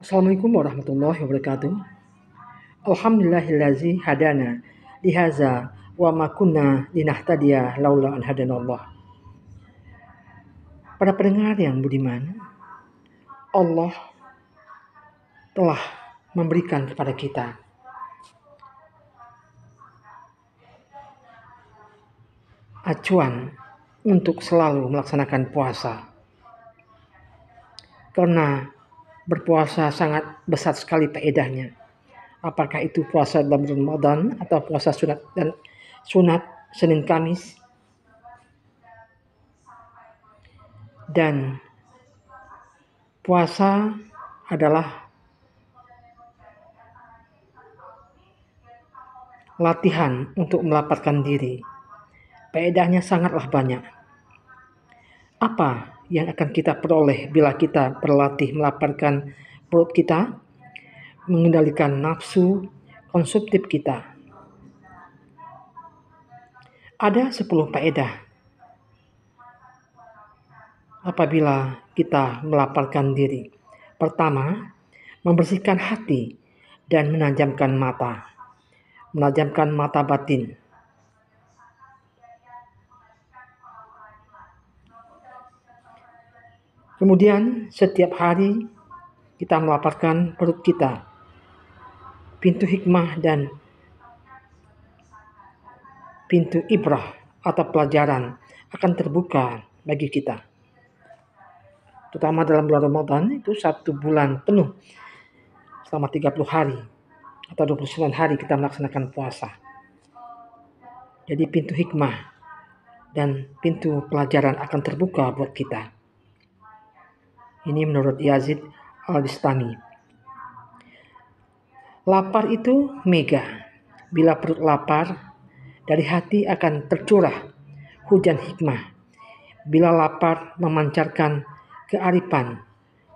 Assalamualaikum warahmatullahi wabarakatuh. Alhamdulillahillazi hadana lihaza wa ma kunna linahtadiya laula an hadanallah. Para pendengar yang budiman, Allah telah memberikan kepada kita acuan untuk selalu melaksanakan puasa. Karena berpuasa sangat besar sekali faedahnya. Apakah itu puasa dalam Ramadan atau puasa sunat Senin Kamis. Dan puasa adalah latihan untuk melapangkan diri. Faedahnya sangatlah banyak. Apa yang akan kita peroleh bila kita berlatih melapangkan perut kita, mengendalikan nafsu konsumtif kita? Ada 10 faedah apabila kita melapangkan diri. Pertama, membersihkan hati dan menajamkan mata batin. Kemudian setiap hari kita melapangkan perut kita. Pintu hikmah dan pintu ibrah atau pelajaran akan terbuka bagi kita. Terutama dalam bulan Ramadan, itu 1 bulan penuh selama 30 hari atau 29 hari kita melaksanakan puasa. Jadi pintu hikmah dan pintu pelajaran akan terbuka buat kita. Ini menurut Yazid Al-Bistami. Lapar itu mega. Bila perut lapar, dari hati akan tercurah hujan hikmah. Bila lapar memancarkan kearifan,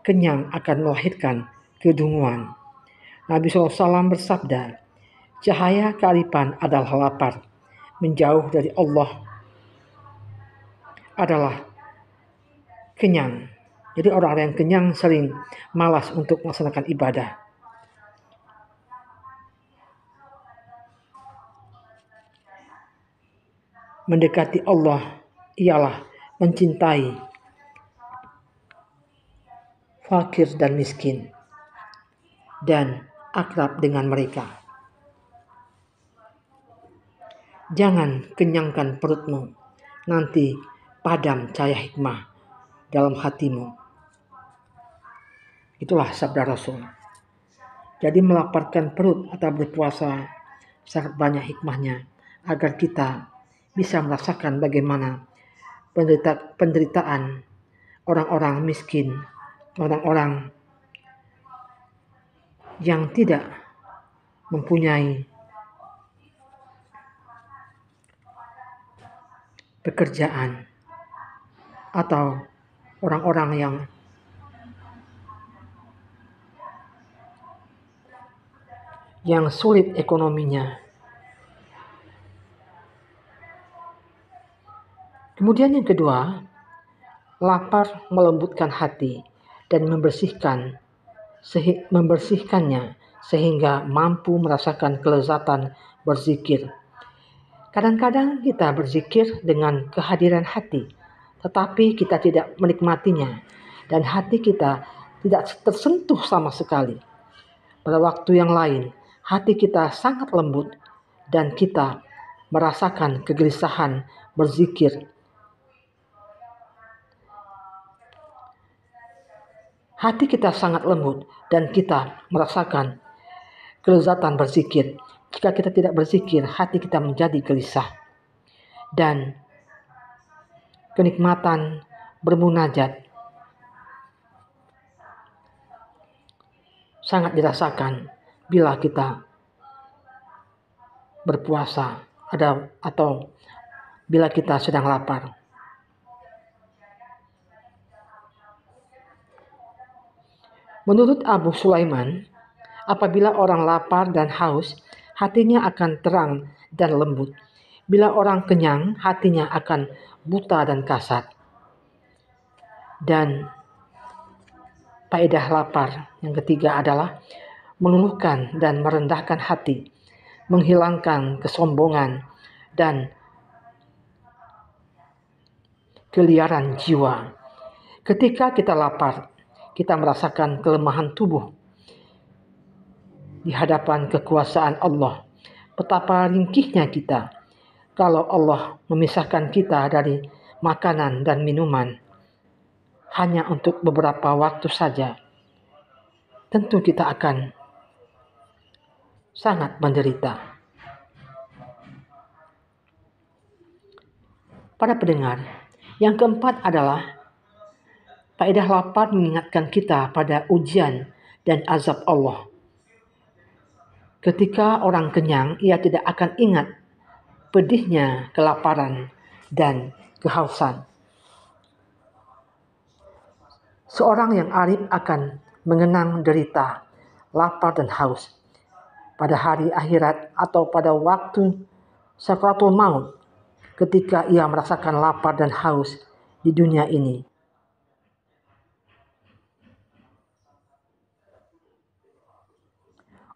kenyang akan melahirkan kedunguan. Nabi SAW bersabda, cahaya kearifan adalah lapar. Menjauh dari Allah adalah kenyang. Jadi orang-orang yang kenyang sering malas untuk melaksanakan ibadah. Mendekati Allah ialah mencintai fakir dan miskin dan akrab dengan mereka. Jangan kenyangkan perutmu, nanti padam cahaya hikmah dalam hatimu. Itulah sabda Rasul. Jadi melaparkan perut atau berpuasa sangat banyak hikmahnya agar kita bisa merasakan bagaimana penderitaan orang-orang miskin, orang-orang yang tidak mempunyai pekerjaan atau orang-orang yang sulit ekonominya. Kemudian yang kedua, lapar melembutkan hati dan membersihkannya sehingga mampu merasakan kelezatan berzikir. Kadang-kadang kita berzikir dengan kehadiran hati, tetapi kita tidak menikmatinya dan hati kita tidak tersentuh sama sekali. Pada waktu yang lain, hati kita sangat lembut dan kita merasakan kegelisahan berzikir. Hati kita sangat lembut dan kita merasakan kelezatan berzikir. Jika kita tidak berzikir, hati kita menjadi gelisah. Dan kenikmatan bermunajat sangat dirasakan bila kita berpuasa atau bila kita sedang lapar. Menurut Abu Sulaiman, apabila orang lapar dan haus, hatinya akan terang dan lembut. Bila orang kenyang, hatinya akan buta dan kasar. Dan Faedah lapar yang ketiga adalah meluluhkan dan merendahkan hati, menghilangkan kesombongan dan keliaran jiwa. Ketika kita lapar, kita merasakan kelemahan tubuh di hadapan kekuasaan Allah. Betapa ringkihnya kita kalau Allah memisahkan kita dari makanan dan minuman hanya untuk beberapa waktu saja. Tentu kita akan sangat menderita. Para pendengar, yang keempat adalah faedah lapar mengingatkan kita pada ujian dan azab Allah. Ketika orang kenyang, ia tidak akan ingat pedihnya kelaparan dan kehausan. Seorang yang arif akan mengenang derita, lapar dan haus pada hari akhirat atau pada waktu sakratul maut ketika ia merasakan lapar dan haus di dunia ini.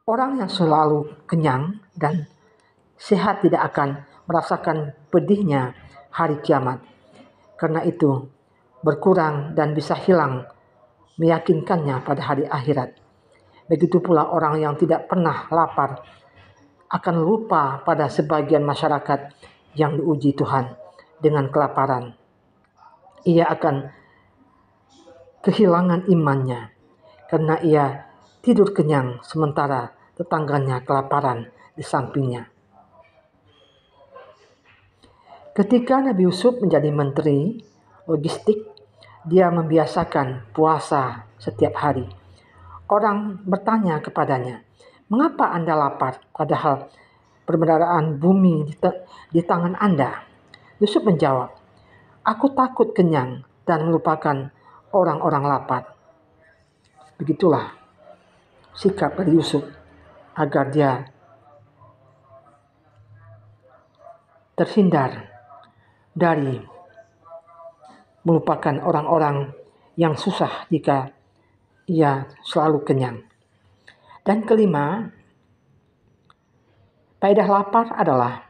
Orang yang selalu kenyang dan sehat tidak akan merasakan pedihnya hari kiamat. Karena itu, berkurang dan bisa hilang meyakinkannya pada hari akhirat. Begitu pula orang yang tidak pernah lapar akan lupa pada sebagian masyarakat yang diuji Tuhan dengan kelaparan. Ia akan kehilangan imannya karena ia tidur kenyang sementara tetangganya kelaparan di sampingnya. Ketika Nabi Yusuf menjadi menteri logistik, dia membiasakan puasa setiap hari. Orang bertanya kepadanya, "Mengapa Anda lapar padahal perbendaharaan bumi di tangan Anda?" Yusuf menjawab, "Aku takut kenyang dan melupakan orang-orang lapar." Begitulah sikap dari Yusuf agar dia terhindar dari melupakan orang-orang yang susah jika ia selalu kenyang. Dan kelima, faedah lapar adalah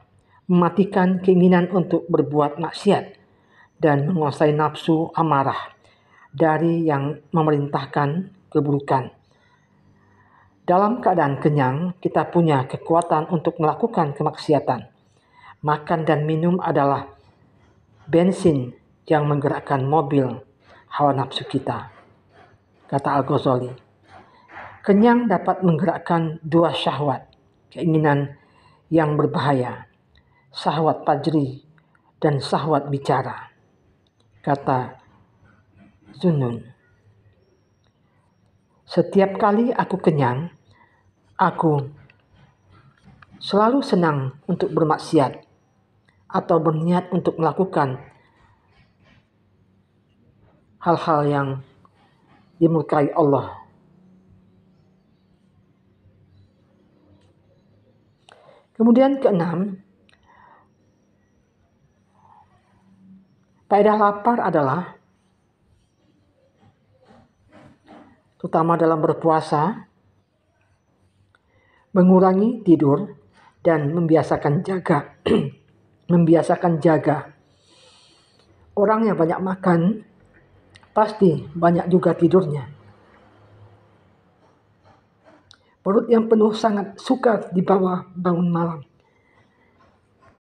mematikan keinginan untuk berbuat maksiat dan menguasai nafsu amarah dari yang memerintahkan keburukan. Dalam keadaan kenyang, kita punya kekuatan untuk melakukan kemaksiatan. Makan dan minum adalah bensin yang menggerakkan mobil hawa nafsu kita, kata Al-Ghazali. Kenyang dapat menggerakkan dua syahwat, keinginan yang berbahaya, syahwat fajri dan syahwat bicara, kata Zunnun. Setiap kali aku kenyang, aku selalu senang untuk bermaksiat atau berniat untuk melakukan hal-hal yang dimurkai Allah. Kemudian keenam, faedah lapar adalah terutama dalam berpuasa, mengurangi tidur dan membiasakan jaga. Membiasakan jaga. Orang yang banyak makan pasti banyak juga tidurnya. Perut yang penuh sangat sukar di bawah bangun malam.